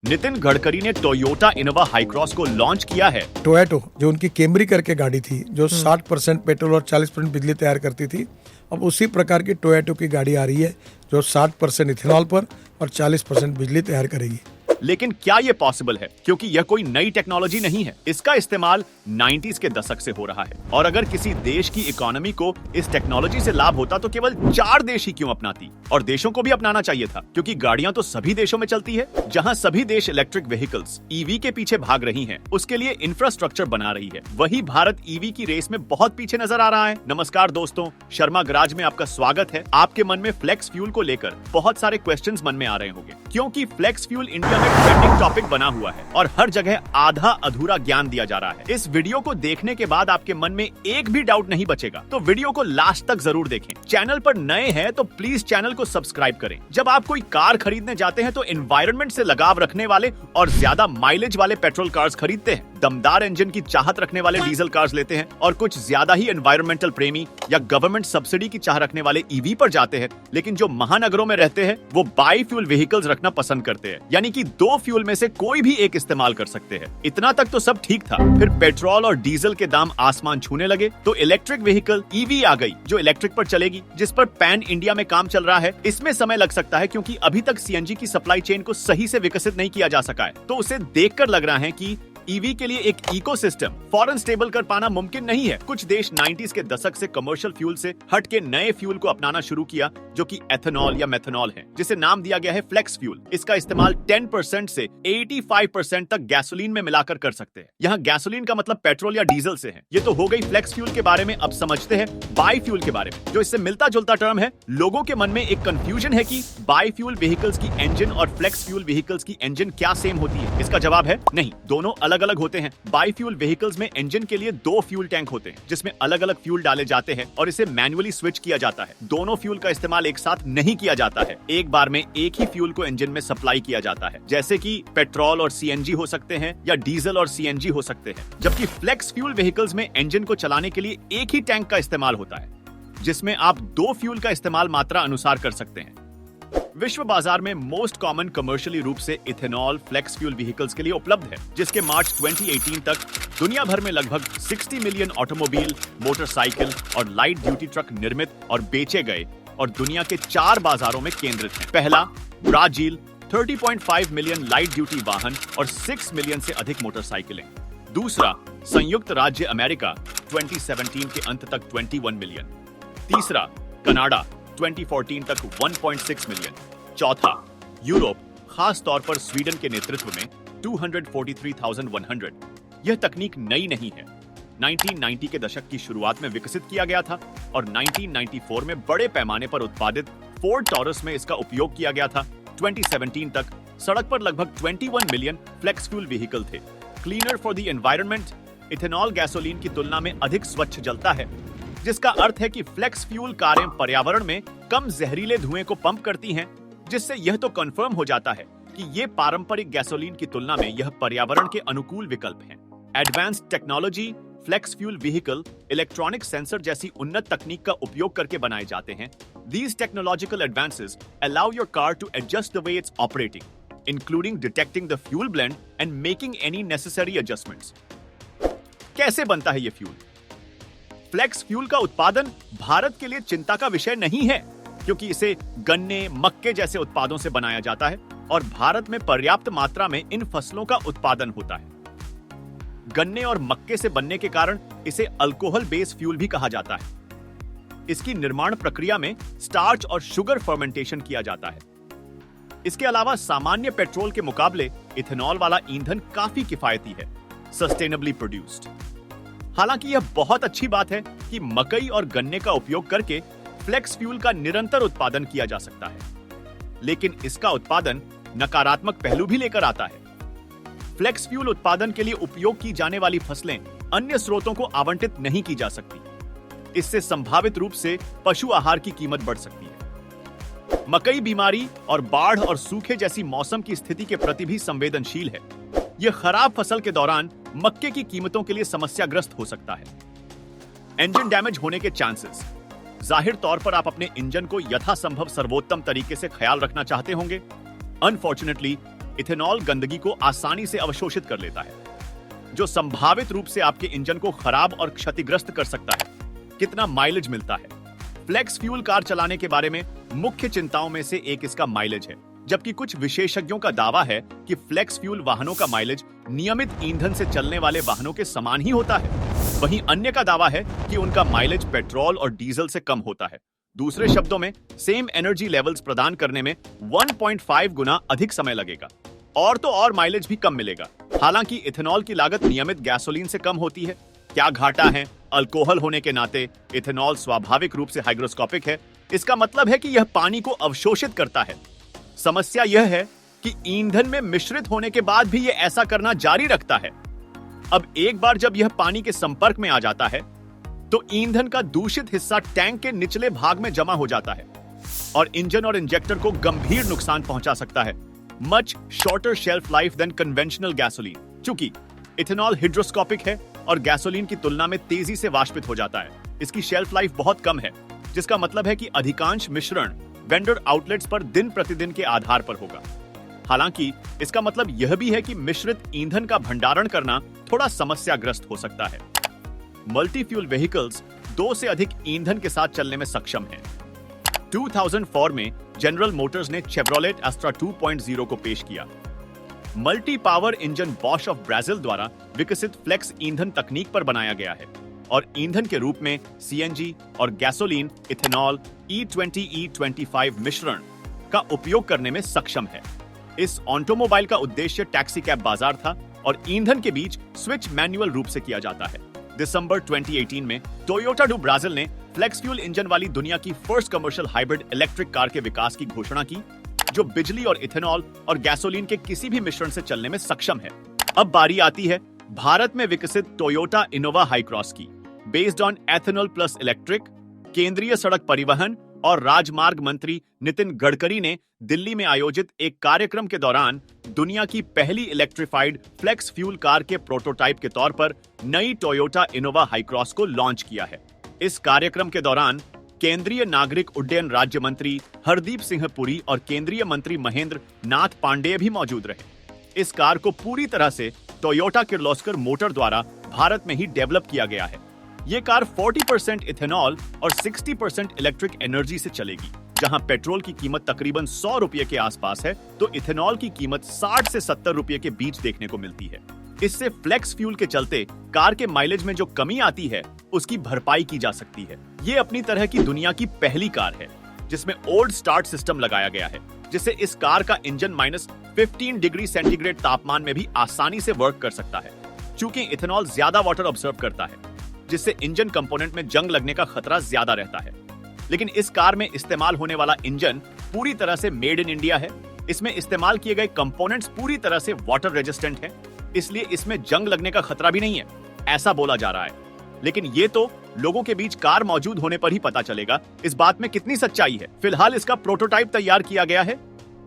नितिन गडकरी ने Toyota Innova Hycross को launch किया है। टोयोटो जो उनकी कैमरी करके गाड़ी थी जो 60% पेट्रोल और 40% बिजली तैयार करती थी, अब उसी प्रकार की टोयोटो की गाड़ी आ रही है जो 60% इथेनॉल पर और 40% बिजली तैयार करेगी। लेकिन क्या ये पॉसिबल है? क्योंकि यह कोई नई टेक्नोलॉजी नहीं है। इसका इस्तेमाल 90s के दशक से हो रहा है और अगर किसी देश की इकोनॉमी को इस टेक्नोलॉजी से लाभ होता तो केवल 4 देश ही क्यों अपनाती, और देशों को भी अपनाना चाहिए था, क्योंकि गाड़ियां तो सभी देशों में चलती है। जहां सभी देश इलेक्ट्रिक व्हीकल्स ईवी के पीछे भाग रही हैं, उसके लिए इंफ्रास्ट्रक्चर बना रही है, वही भारत ईवी की रेस में बहुत पीछे नजर आ रहा है। नमस्कार दोस्तों, शर्मा गराज में आपका स्वागत है। आपके मन में फ्लेक्स फ्यूल को लेकर बहुत सारे क्वेश्चंस मन में आ रहे होंगे, क्योंकि फ्लेक्स फ्यूल इंडिया में ट्रेंडिंग टॉपिक बना हुआ है और हर जगह आधा अधूरा ज्ञान दिया जा रहा है। इस वीडियो को देखने के बाद आपके मन में एक भी डाउट नहीं बचेगा, तो वीडियो को लास्ट तक जरूर देखें। चैनल पर नए हैं तो प्लीज चैनल को सब्सक्राइब करें। जब आप कोई कार खरीदने जाते हैं तो एनवायरनमेंट से लगाव रखने वाले और ज्यादा माइलेज वाले पेट्रोल कार्स खरीदते हैं, दमदार इंजन की चाहत रखने वाले डीजल कार्स लेते हैं और कुछ ज्यादा ही एनवायरमेंटल प्रेमी या गवर्नमेंट सब्सिडी की चाह रखने वाले ईवी पर जाते हैं। लेकिन जो महानगरों में रहते हैं वो बाई फ्यूल व्हीकल्स रखना पसंद करते हैं, यानी कि 2 फ्यूल में से कोई भी एक इस्तेमाल कर सकते हैं। इतना तक तो सब ठीक था, फिर पेट्रोल और डीजल के दाम आसमान छूने लगे तो इलेक्ट्रिक व्हीकल ईवी आ गई जो इलेक्ट्रिक पर चलेगी, जिस पर पैन इंडिया में काम चल रहा है। इसमें समय लग सकता है क्योंकि अभी तक सीएनजी की सप्लाई चेन को सही से विकसित नहीं किया जा सका है, तो उसे देखकर लग रहा है कि ईवी के लिए एक इकोसिस्टम फौरन स्टेबल कर पाना मुमकिन नहीं है। कुछ देश 90s के दशक से कमर्शियल फ्यूल से हट के नए फ्यूल को अपनाना शुरू किया जो कि एथेनॉल या मेथनॉल है, जिसे नाम दिया गया है फ्लेक्स फ्यूल। इसका इस्तेमाल 10% से 85% तक गैसोलीन में मिलाकर कर सकते हैं। यहाँ गैसोलीन का मतलब पेट्रोल या डीजल से है। ये तो हो गई फ्लेक्स फ्यूल के बारे में। अब समझते हैं बाई फ्यूल के बारे में, जो इससे मिलता जुलता टर्म है। लोगों के मन में एक कंफ्यूजन है कि बाई फ्यूल व्हीकल्स की इंजन और फ्लेक्स फ्यूल व्हीकल्स की इंजन क्या सेम होती है। इसका जवाब है नहीं, दोनों अलग अलग होते हैं। बाई फ्यूल व्हीकल्स में इंजन के लिए 2 फ्यूल टैंक होते हैं जिसमें अलग अलग फ्यूल डाले जाते हैं और इसे मैन्युअली स्विच किया जाता है। दोनों फ्यूल का इस्तेमाल एक साथ नहीं किया जाता है, एक बार में एक ही फ्यूल को इंजन में सप्लाई किया जाता है, जैसे कि पेट्रोल और सीएनजी हो सकते हैं या डीजल और सीएनजी हो सकते हैं। जबकि फ्लेक्स फ्यूल व्हीकल्स में इंजन को चलाने के लिए एक ही टैंक का इस्तेमाल होता है, जिसमें आप 2 फ्यूल का इस्तेमाल मात्रा अनुसार कर सकते हैं। विश्व बाजार में मोस्ट कॉमन कमर्शियली रूप से इथेनॉल फ्लेक्स फ्यूल व्हीकल्स के लिए उपलब्ध है, जिसके मार्च 2018 तक दुनिया भर में लगभग 60 मिलियन ऑटोमोबाइल, मोटरसाइकिल और लाइट ड्यूटी ट्रक निर्मित और बेचे गए और दुनिया के 4 बाजारों में केंद्रित हैं। पहला, ब्राजील, 30.5 मिलियन लाइट ड्यूटी वाहन और 6 मिलियन से अधिक मोटरसाइकिलें। दूसरा, संयुक्त राज्य अमेरिका, 2017 के अंत तक 21 मिलियन। तीसरा, कनाडा, 2014 तक 1.6 मिलियन। चौथा, यूरोप, खास तौर पर स्वीडन के नेतृत्व में 243,100। यह तकनीक नई नहीं है, 1990 के दशक की शुरुआत में विकसित किया गया था और 1994 में बड़े पैमाने पर उत्पादित फोर्ड टॉरस में इसका उपयोग किया गया था। 2017 तक सड़क पर लगभग 21 मिलियन फ्लेक्स फ्यूल व्हीकल थे। Cleaner for the environment, ethanol gasoline की तुलना में अधिक स्वच्छ जलता है, जिसका अर्थ है कि फ्लेक्स फ्यूल कारें पर्यावरण में कम जहरीले धुएं को पंप करती हैं, जिससे यह तो कंफर्म हो जाता है कि ये पारंपरिक गैसोलीन की तुलना में यह पर्यावरण के अनुकूल विकल्प हैं। Advanced technology, flex fuel vehicle, electronic sensor जैसी उन्नत तकनीक का उपयोग करके बनाए जाते हैं। These technological advances allow your car to adjust the way it's operating, including detecting the fuel blend and making any necessary adjustments. कैसे बनता है ये फ्यूल? फ्लेक्स फ्यूल का उत्पादन भारत के लिए चिंता का विषय नहीं है, क्योंकि इसे गन्ने, मक्के जैसे उत्पादों से बनाया जाता है और भारत में पर्याप्त मात्रा में इन फसलों का उत्पादन होता है। गन्ने और मक्के से बनने के कारण इसे अल्कोहल बेस फ्यूल भी कहा जाता है। इसकी निर्माण प्रक्रिया में स्टार्च और शुगर फर्मेंटेशन किया जाता है। इसके अलावा सामान्य पेट्रोल के मुकाबले इथेनॉल वाला ईंधन काफी किफायती है, सस्टेनेबली प्रोड्यूस्ड। हालांकि यह बहुत अच्छी बात है कि मकई और गन्ने का उपयोग करके फ्लेक्स फ्यूल का निरंतर उत्पादन किया जा सकता है, लेकिन इसका उत्पादन नकारात्मक पहलू भी लेकर आता है। फ्लेक्स फ्यूल उत्पादन के लिए उपयोग की जाने वाली फसलें अन्य स्रोतों को आवंटित नहीं की जा सकती। इससे संभावित रूप से पशु आहार की कीमत बढ़ सकती है। मकई बीमारी और बाढ़ और सूखे जैसी मौसम की स्थिति के प्रति भी संवेदनशील है। यह खराब फसल के दौरान मक्के की कीमतों के लिए समस्याग्रस्त हो सकता है। इंजन डैमेज होने के चांसेस, जाहिर तौर पर आप अपने इंजन को यथासंभव सर्वोत्तम तरीके से ख्याल रखना चाहते होंगे। अनफॉर्चुनेटली इथेनॉल गंदगी को आसानी से अवशोषित कर लेता है, जो संभावित रूप से आपके इंजन को खराब और क्षतिग्रस्त कर सकता है। कितना माइलेज मिलता है? फ्लेक्स फ्यूल कार चलाने के बारे में मुख्य चिंताओं में से एक इसका माइलेज है। जबकि कुछ विशेषज्ञों का दावा है कि फ्लेक्स फ्यूल वाहनों का माइलेज नियमित ईंधन से चलने वाले वाहनों के समान ही होता है, वहीं अन्य का दावा है कि उनका माइलेज पेट्रोल और डीजल से कम होता है। दूसरे शब्दों में, सेम एनर्जी लेवल्स प्रदान करने में 1.5 गुना अधिक समय लगेगा और तो और माइलेज भी कम मिलेगा। हालांकि इथेनॉल की लागत नियमित गैसोलीन से कम होती है। क्या घाटा है? अल्कोहल होने के नाते इथेनॉल स्वाभाविक रूप से हाइग्रोस्कोपिक है। इसका मतलब है कि यह पानी को अवशोषित करता है। समस्या यह है कि ईंधन में मिश्रित होने के बाद भी यह ऐसा करना जारी रखता है। अब एक बार जब यह पानी के संपर्क में आ जाता है तो ईंधन का दूषित हिस्सा टैंक के निचले भाग में जमा हो जाता है और इंजन और इंजेक्टर को गंभीर नुकसान पहुंचा सकता है। Much shorter shelf life than conventional gasoline. चूंकि इथेनॉल हाइड्रोस्कोपिक है और गैसोलीन की तुलना में तेजी से वाष्पित हो जाता है, इसकी शेल्फ लाइफ बहुत कम है, जिसका मतलब है कि अधिकांश मिश्रण वेंडर आउटलेट्स पर दिन प्रतिदिन के आधार पर होगा। हालांकि इसका मतलब यह भी है कि मिश्रित ईंधन का भंडारण करना थोड़ा समस्याग्रस्त हो सकता है। मल्टी फ्यूल व्हीकल्स 2 से अधिक ईंधन के साथ चलने में सक्षम हैं। 2004 में जनरल मोटर्स ने शेवरोलेट एस्ट्रा 2.0 को पेश किया। Multi power engine Bosch of Brazil द्वारा विकसित फ्लेक्स ईंधन तकनीक पर बनाया गया है और ईंधन के रूप में सीएनजी और गैसोलीन इथेनॉल E20 E25 मिश्रण का उपयोग करने में सक्षम है। इस ऑटोमोबाइल का उद्देश्य टैक्सी कैब बाजार था और ईंधन के बीच स्विच मैन्युअल रूप से किया जाता है। दिसंबर 2018 में टोयोटा डू ब्राजील ने फ्लेक्स फ्यूल इंजन वाली दुनिया की first commercial hybrid electric car के विकास की घोषणा की, जो बिजली और इथेनॉल और गैसोलीन के किसी भी मिश्रण से चलने में सक्षम है। अब बारी आती है भारत में विकसित टोयोटा इनोवा हाईक्रॉस की। Based on ethanol plus electric, केंद्रीय सड़क परिवहन और राजमार्ग मंत्री नितिन गडकरी ने दिल्ली में आयोजित एक कार्यक्रम के दौरान दुनिया की पहली इलेक्ट्रिफाइड फ्लेक्स फ्यूल कार के प्रोटोटाइप के तौर पर नई टोयोटा इनोवा हाईक्रॉस को लॉन्च किया है। इस कार्यक्रम के दौरान केंद्रीय नागरिक उड्डयन राज्य मंत्री हरदीप सिंह पुरी और केंद्रीय मंत्री महेंद्र नाथ पांडेय भी मौजूद रहे। इस कार को पूरी तरह से टोयोटा किर्लोस्कर मोटर द्वारा भारत में ही डेवलप किया गया है। ये कार 40% इथेनॉल और 60% इलेक्ट्रिक एनर्जी से चलेगी। जहां पेट्रोल की कीमत तकरीबन 100 रुपये के आसपास है, तो इथेनॉल की कीमत 60 से 70 रुपये के बीच देखने को मिलती है। इससे फ्लेक्स फ्यूल के चलते कार के माइलेज में जो कमी आती है, उसकी भरपाई की जा सकती है। ये अपनी तरह की दुनिया की पहली कार है जिसमें ओल्ड स्टार्ट सिस्टम लगाया गया है, जिससे इस कार का इंजन -15 डिग्री सेंटीग्रेड तापमान में भी आसानी से वर्क कर सकता है। चूंकि इथेनॉल ज्यादा वाटर ऑब्जर्व करता है, जिससे इंजन कंपोनेंट में जंग लगने का खतरा ज्यादा रहता है। लेकिन इस कार में इस्तेमाल होने वाला इंजन पूरी तरह से मेड इन इंडिया है। इसमें इस्तेमाल किए गए कंपोनेंट्स पूरी तरह से वाटर रेजिस्टेंट हैं, इसलिए इसमें जंग लगने का खतरा भी नहीं है, ऐसा बोला जा रहा है। लेकिन ये तो लोगों के बीच कार मौजूद होने पर ही पता चलेगा इस बात में कितनी सच्चाई है। फिलहाल इसका प्रोटोटाइप तैयार किया गया है,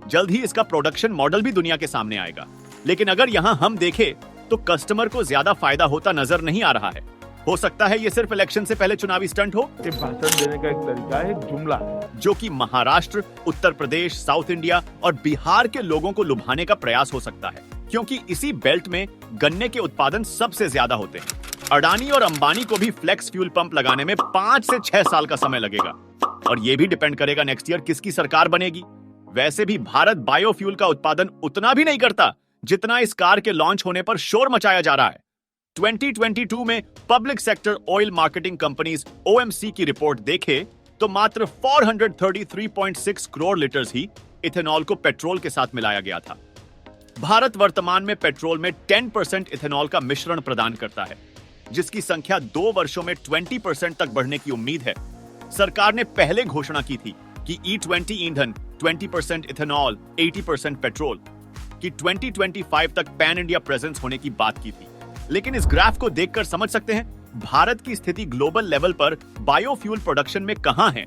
जल्द ही इसका प्रोडक्शन मॉडल भी दुनिया के सामने आएगा। लेकिन अगर यहाँ हम देखें तो कस्टमर को ज्यादा फायदा होता नजर नहीं आ रहा है। हो सकता है ये सिर्फ इलेक्शन से पहले चुनावी स्टंट हो। ये भाषण देने का एक तरीका है, एक जुमला है, जो कि महाराष्ट्र, उत्तर प्रदेश, साउथ इंडिया और बिहार के लोगों को लुभाने का प्रयास हो सकता है, क्योंकि इसी बेल्ट में गन्ने के उत्पादन सबसे ज्यादा होते हैं। अडानी और अंबानी को भी फ्लेक्स फ्यूल पंप लगाने में 5 से 6 साल का समय लगेगा और ये भी डिपेंड करेगा नेक्स्ट ईयर किसकी सरकार बनेगी। वैसे भी भारत बायोफ्यूल का उत्पादन उतना भी नहीं करता जितना इस कार के लॉन्च होने पर शोर मचाया जा रहा है। 2022 में public sector oil marketing companies OMC की रिपोर्ट देखे तो मात्र 433.6 करोड़ लीटर्स ही इथेनॉल को पेट्रोल के साथ मिलाया गया था। भारत वर्तमान में पेट्रोल में 10% इथेनॉल का मिश्रण प्रदान करता है, जिसकी संख्या 2 वर्षों में 20% तक बढ़ने की उम्मीद है। सरकार ने पहले घोषणा की थी कि E20 ईंधन 20% इथेनॉल 80% पेट्रोल की 2025 तक पैन इंडिया प्रेजेंस होने की बात की थी। लेकिन इस ग्राफ को देखकर समझ सकते हैं भारत की स्थिति ग्लोबल लेवल पर बायोफ्यूल प्रोडक्शन में कहां है।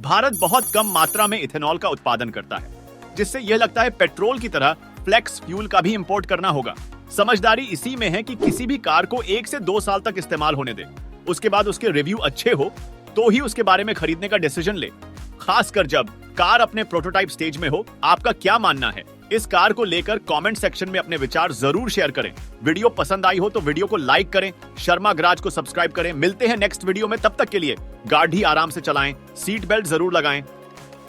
भारत बहुत कम मात्रा में इथेनॉल का उत्पादन करता है, जिससे यह लगता है पेट्रोल की तरह फ्लेक्स फ्यूल का भी इंपोर्ट करना होगा। समझदारी इसी में है कि किसी भी कार को 1 से 2 साल तक इस्तेमाल होने दे, उसके बाद उसके रिव्यू अच्छे हो तो ही उसके बारे में खरीदने का डिसीजन ले, खासकर जब कार अपने प्रोटोटाइप स्टेज में हो। आपका क्या मानना है? इस कार को लेकर कमेंट सेक्शन में अपने विचार जरूर शेयर करें। वीडियो पसंद आई हो तो वीडियो को लाइक करें, शर्मा गराज को सब्सक्राइब करें। मिलते हैं नेक्स्ट वीडियो में, तब तक के लिए गाड़ी आराम से चलाएं, सीट बेल्ट जरूर लगाएं